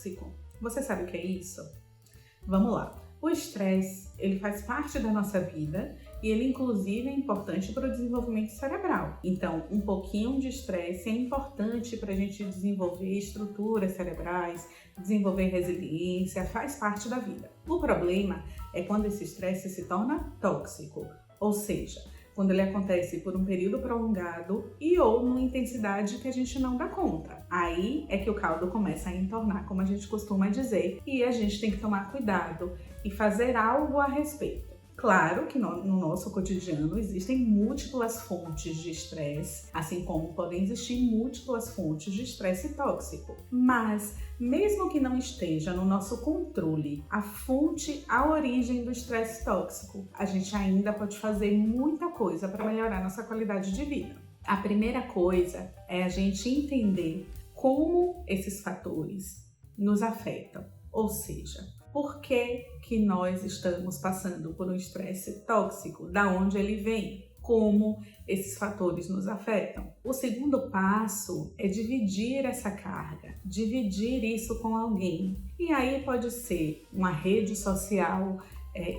tóxico. Você sabe o que é isso? Vamos lá. O estresse, ele faz parte da nossa vida e ele inclusive é importante para o desenvolvimento cerebral. Então, um pouquinho de estresse é importante para a gente desenvolver estruturas cerebrais, desenvolver resiliência, faz parte da vida. O problema é quando esse estresse se torna tóxico, ou seja, quando ele acontece por um período prolongado e ou numa intensidade que a gente não dá conta. Aí é que o caldo começa a entornar, como a gente costuma dizer, e a gente tem que tomar cuidado e fazer algo a respeito. Claro que no nosso cotidiano existem múltiplas fontes de estresse, assim como podem existir múltiplas fontes de estresse tóxico. Mas, mesmo que não esteja no nosso controle a fonte, a origem do estresse tóxico, a gente ainda pode fazer muita coisa para melhorar nossa qualidade de vida. A primeira coisa é a gente entender como esses fatores nos afetam, ou seja, por que nós estamos passando por um estresse tóxico? Da onde ele vem? Como esses fatores nos afetam? O segundo passo é dividir essa carga, dividir isso com alguém. E aí pode ser uma rede social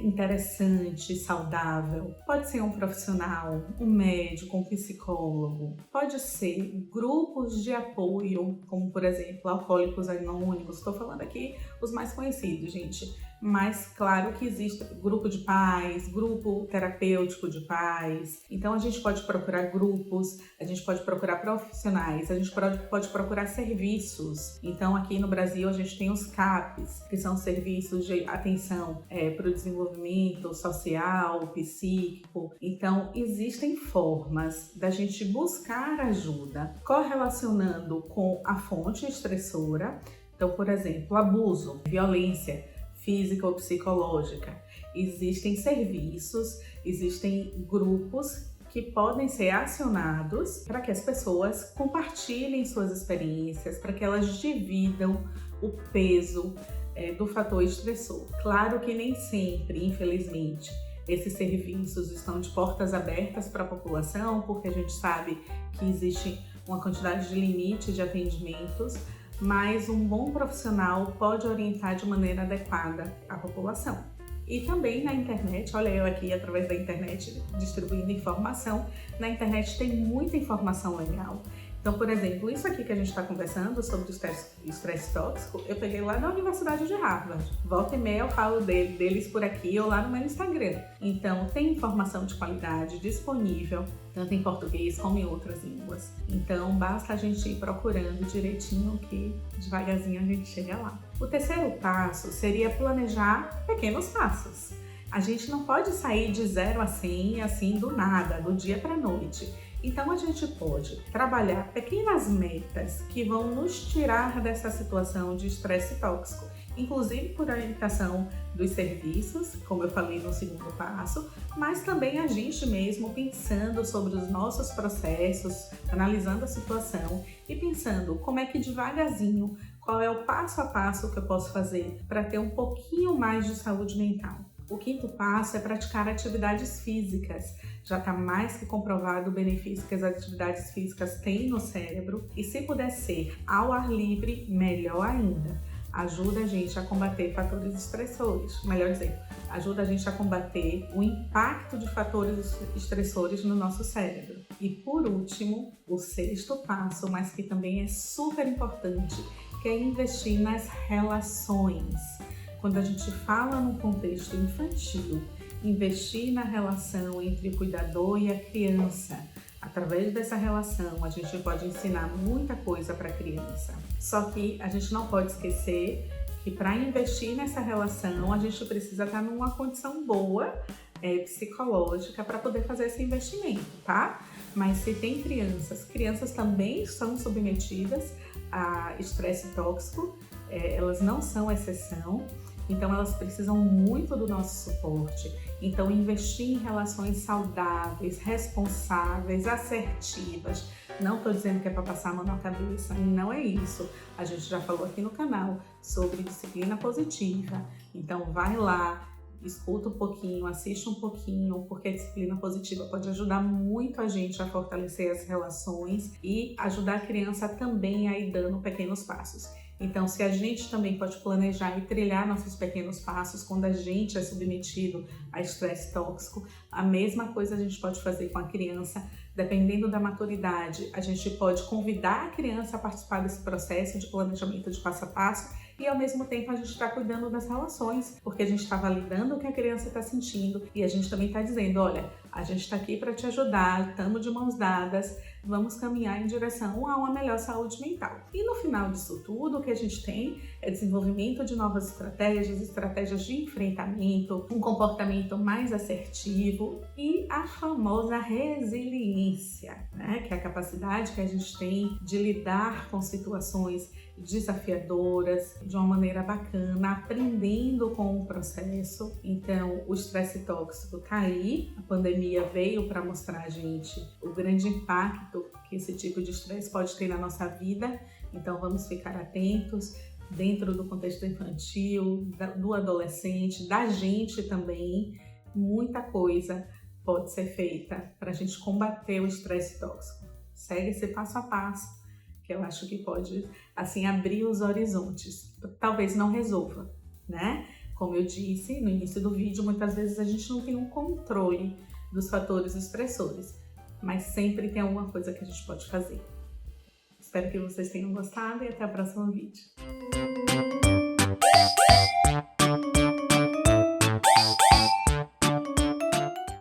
interessante, saudável, pode ser um profissional, um médico, um psicólogo, pode ser grupos de apoio, como por exemplo Alcoólicos Anônimos, estou falando aqui os mais conhecidos, gente, mas claro que existe grupo de pais, grupo terapêutico de pais, então a gente pode procurar grupos, a gente pode procurar profissionais, a gente pode procurar serviços. Então aqui no Brasil a gente tem os CAPs, que são serviços de atenção para o desenvolvimento social, psíquico. Então existem formas da gente buscar ajuda correlacionando com a fonte estressora. Então, por exemplo, abuso, violência física ou psicológica. Existem serviços, existem grupos que podem ser acionados para que as pessoas compartilhem suas experiências, para que elas dividam o peso do fator estressor. Claro que nem sempre, infelizmente, esses serviços estão de portas abertas para a população, porque a gente sabe que existe uma quantidade de limite de atendimentos, mas um bom profissional pode orientar de maneira adequada a população. E também na internet, olha eu aqui através da internet distribuindo informação, na internet tem muita informação legal. Então, por exemplo, isso aqui que a gente está conversando sobre o estresse tóxico, eu peguei lá na Universidade de Harvard. Volta e meia eu falo deles por aqui ou lá no meu Instagram. Então, tem informação de qualidade disponível, tanto em português como em outras línguas. Então, basta a gente ir procurando direitinho que devagarzinho a gente chega lá. O terceiro passo seria planejar pequenos passos. A gente não pode sair de 0 a 100 assim do nada, do dia para a noite. Então a gente pode trabalhar pequenas metas que vão nos tirar dessa situação de estresse tóxico, inclusive por orientação dos serviços, como eu falei no segundo passo, mas também a gente mesmo pensando sobre os nossos processos, analisando a situação e pensando como é que devagarzinho, qual é o passo a passo que eu posso fazer para ter um pouquinho mais de saúde mental. O quinto passo é praticar atividades físicas. Já está mais que comprovado o benefício que as atividades físicas têm no cérebro e se puder ser ao ar livre, melhor ainda. Ajuda a gente a combater fatores estressores, melhor dizendo, ajuda a gente a combater o impacto de fatores estressores no nosso cérebro. E por último, o sexto passo, mas que também é super importante, que é investir nas relações. Quando a gente fala no contexto infantil, investir na relação entre o cuidador e a criança. Através dessa relação, a gente pode ensinar muita coisa para a criança. Só que a gente não pode esquecer que para investir nessa relação, a gente precisa estar numa condição boa psicológica para poder fazer esse investimento, tá? Mas se tem crianças também são submetidas a estresse tóxico, elas não são exceção. Então elas precisam muito do nosso suporte. Então investir em relações saudáveis, responsáveis, assertivas. Não estou dizendo que é para passar a mão na cabeça, não é isso. A gente já falou aqui no canal sobre disciplina positiva. Então vai lá, escuta um pouquinho, assiste um pouquinho, porque a disciplina positiva pode ajudar muito a gente a fortalecer as relações e ajudar a criança também a ir dando pequenos passos. Então, se a gente também pode planejar e trilhar nossos pequenos passos quando a gente é submetido a estresse tóxico, a mesma coisa a gente pode fazer com a criança. Dependendo da maturidade, a gente pode convidar a criança a participar desse processo de planejamento de passo a passo e, ao mesmo tempo, a gente está cuidando das relações, porque a gente está validando o que a criança está sentindo e a gente também está dizendo, olha, a gente está aqui para te ajudar, estamos de mãos dadas, vamos caminhar em direção a uma melhor saúde mental. E no final disso tudo, o que a gente tem é desenvolvimento de novas estratégias de enfrentamento, um comportamento mais assertivo e a famosa resiliência, né? Que é a capacidade que a gente tem de lidar com situações desafiadoras de uma maneira bacana, aprendendo com o processo. Então, o estresse tóxico tá aí, a pandemia veio para mostrar a gente o grande impacto que esse tipo de estresse pode ter na nossa vida, então vamos ficar atentos dentro do contexto infantil, do adolescente, da gente também. Muita coisa pode ser feita para a gente combater o estresse tóxico. Segue esse passo a passo, que eu acho que pode, assim, abrir os horizontes. Talvez não resolva, né? Como eu disse no início do vídeo, muitas vezes a gente não tem um controle dos fatores estressores, mas sempre tem alguma coisa que a gente pode fazer. Espero que vocês tenham gostado e até o próximo vídeo.